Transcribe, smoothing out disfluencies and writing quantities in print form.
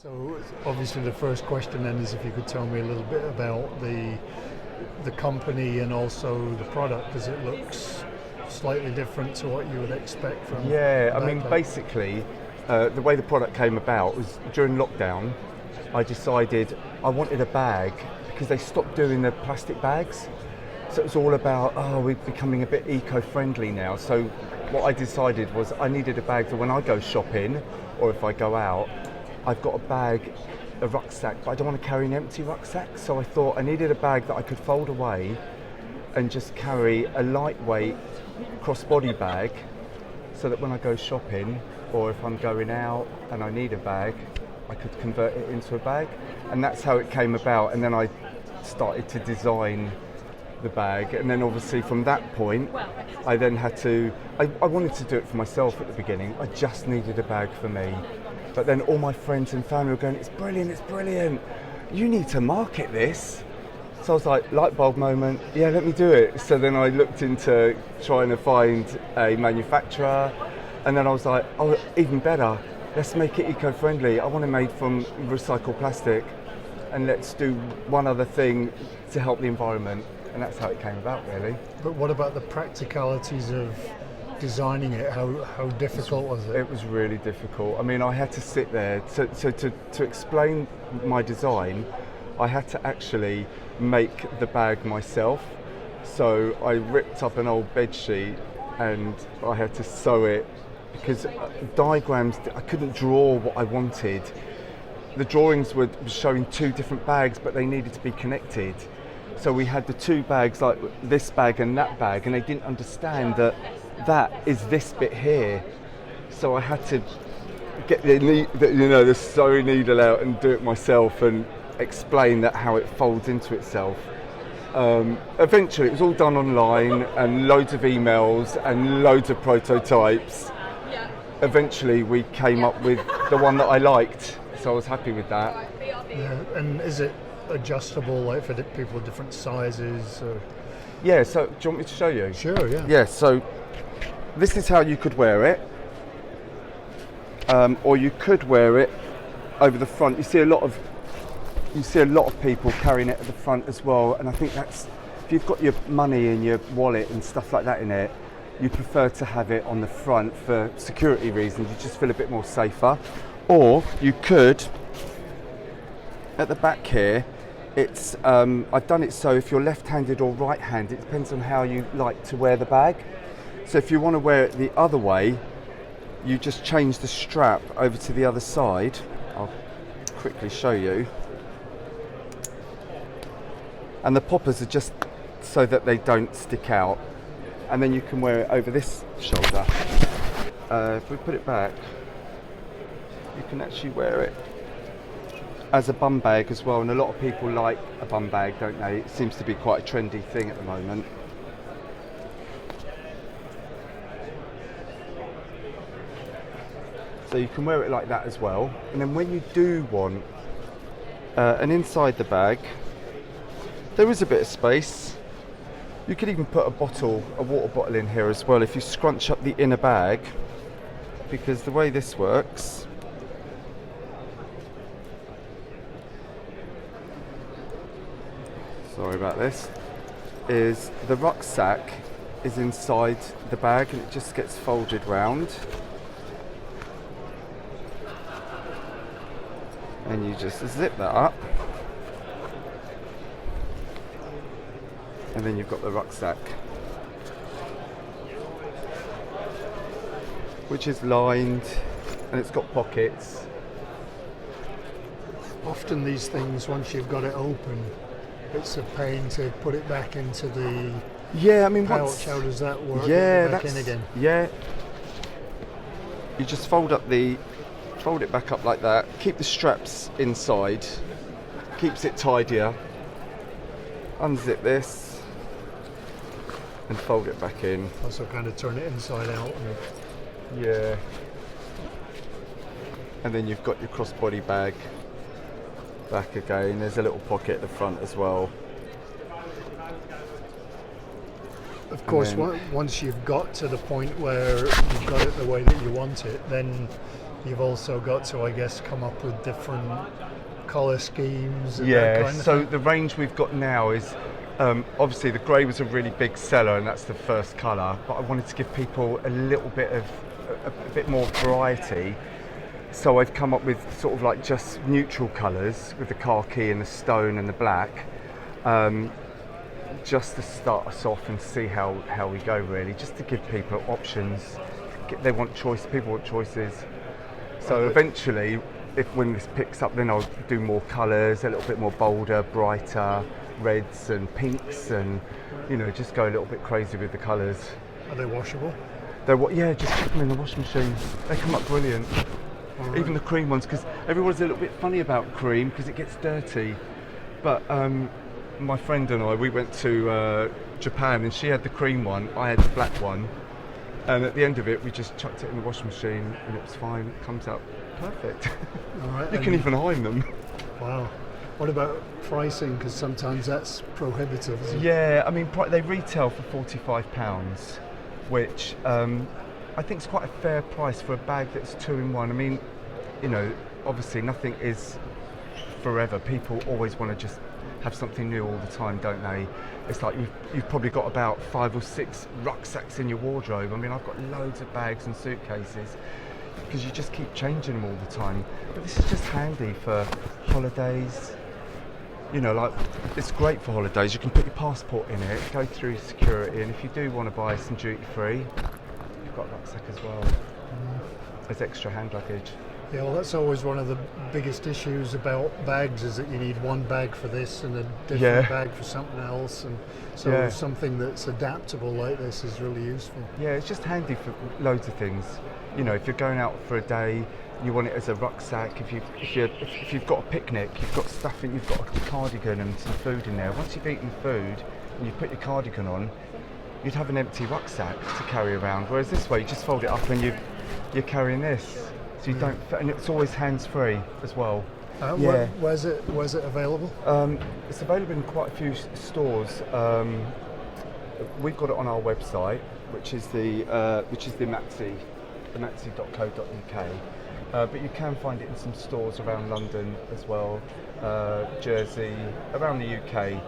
So obviously the first question then is if you could tell me a little bit about the company and also the product, because it looks slightly different to what you would expect from. Yeah, I mean, basically, the way the product came about was during lockdown. I decided I wanted a bag because they stopped doing the plastic bags. So it was all about, we're becoming a bit eco-friendly now. So what I decided was I needed a bag that when I go shopping or if I go out, I've got a bag, a rucksack, but I don't want to carry an empty rucksack. So I thought I needed a bag that I could fold away and just carry a lightweight crossbody bag so that when I go shopping or if I'm going out and I need a bag, I could convert it into a bag. And that's how it came about. And then I started to design the bag, and then obviously from that point I then had to, I wanted to do it for myself at the beginning. I just needed a bag for me, but then all my friends and family were going, it's brilliant, you need to market this. So I was like, light bulb moment, yeah, let me do it. So then I looked into trying to find a manufacturer, and then I was like, oh, even better, let's make it eco-friendly. I want it made from recycled plastic, and let's do one other thing to help the environment. And that's how it came about, really. But what about the practicalities of designing it? How difficult was it? It was really difficult. I mean, I had to sit there. To explain my design, I had to actually make the bag myself. So I ripped up an old bed sheet and I had to sew it because diagrams, I couldn't draw what I wanted. The drawings were showing two different bags, but they needed to be connected. So we had the two bags, like this bag and that bag, and they didn't understand that is this bit here. So I had to get the sewing needle out and do it myself and explain that how it folds into itself. Eventually, it was all done online and loads of emails and loads of prototypes. Eventually, we came up with the one that I liked, so I was happy with that. Yeah, and is it adjustable, like for people of different sizes? Or? Yeah, so do you want me to show you? Sure, yeah. Yeah, so this is how you could wear it, or you could wear it over the front. You see a lot of people carrying it at the front as well, and I think that's, if you've got your money in your wallet and stuff like that in it, you prefer to have it on the front for security reasons. You just feel a bit more safer. Or you could, at the back here, it's I've done it so if you're left-handed or right-handed, it depends on how you like to wear the bag. So if you want to wear it the other way, you just change the strap over to the other side. I'll quickly show you. And the poppers are just so that they don't stick out. And then you can wear it over this shoulder. If we put it back, you can actually wear it as a bum bag as well, and a lot of people like a bum bag, don't they? It seems to be quite a trendy thing at the moment. So you can wear it like that as well. And then when you do want and inside the bag, there is a bit of space. You could even put a water bottle in here as well if you scrunch up the inner bag, because the way this works, sorry about this, is the rucksack is inside the bag and it just gets folded round. And you just zip that up. And then you've got the rucksack, which is lined and it's got pockets. Often these things, once you've got it open, it's a pain to put it back into the pouch. How does that work? Yeah, back in again. Yeah. You just fold it back up like that. Keep the straps inside. Keeps it tidier. Unzip this and fold it back in. Also kind of turn it inside out. Yeah. And then you've got your crossbody bag back again. There's a little pocket at the front as well. Of course, once you've got to the point where you've got it the way that you want it, then you've also got to, I guess, come up with different colour schemes and that Yeah, kind of so thing. the range we've got now is obviously the grey was a really big seller and that's the first colour, but I wanted to give people a little bit of a bit more variety. So I've come up with sort of like just neutral colours with the khaki and the stone and the black, just to start us off and see how we go really, just to give people options. They want choice, people want choices. So eventually, when this picks up, then I'll do more colours, a little bit more bolder, brighter, reds and pinks, and just go a little bit crazy with the colours. Are they washable? Yeah, just put them in the washing machine. They come up brilliant. Right. Even the cream ones, because everyone's a little bit funny about cream because it gets dirty. But my friend and I, we went to Japan and she had the cream one, I had the black one. And at the end of it, we just chucked it in the washing machine and it was fine. It comes out perfect. All right, You can even iron them. Wow. What about pricing? Because sometimes that's prohibitive, isn't it? Yeah, I mean, they retail for £45, which I think is quite a fair price for a bag that's 2-in-1. I mean, obviously nothing is forever. People always want to just have something new all the time, don't they? It's like you've probably got about 5 or 6 rucksacks in your wardrobe. I mean, I've got loads of bags and suitcases because you just keep changing them all the time. But this is just handy for holidays. Like, it's great for holidays. You can put your passport in it, go through security, and if you do want to buy some duty free, you've got a rucksack as well. As extra hand luggage. Yeah, well, that's always one of the biggest issues about bags, is that you need one bag for this and a different bag for something else, and so something that's adaptable like this is really useful. Yeah, it's just handy for loads of things. If you're going out for a day, you want it as a rucksack. If you've got a picnic, you've got stuff in, you've got a cardigan and some food in there. Once you've eaten food and you put your cardigan on, you'd have an empty rucksack to carry around. Whereas this way, you just fold it up and you're carrying this. So you don't, and it's always hands-free as well. Where's it available? It's available in quite a few stores. We've got it on our website, which is the Ammazzi, ammazzi.co.uk. But you can find it in some stores around London as well, Jersey, around the UK.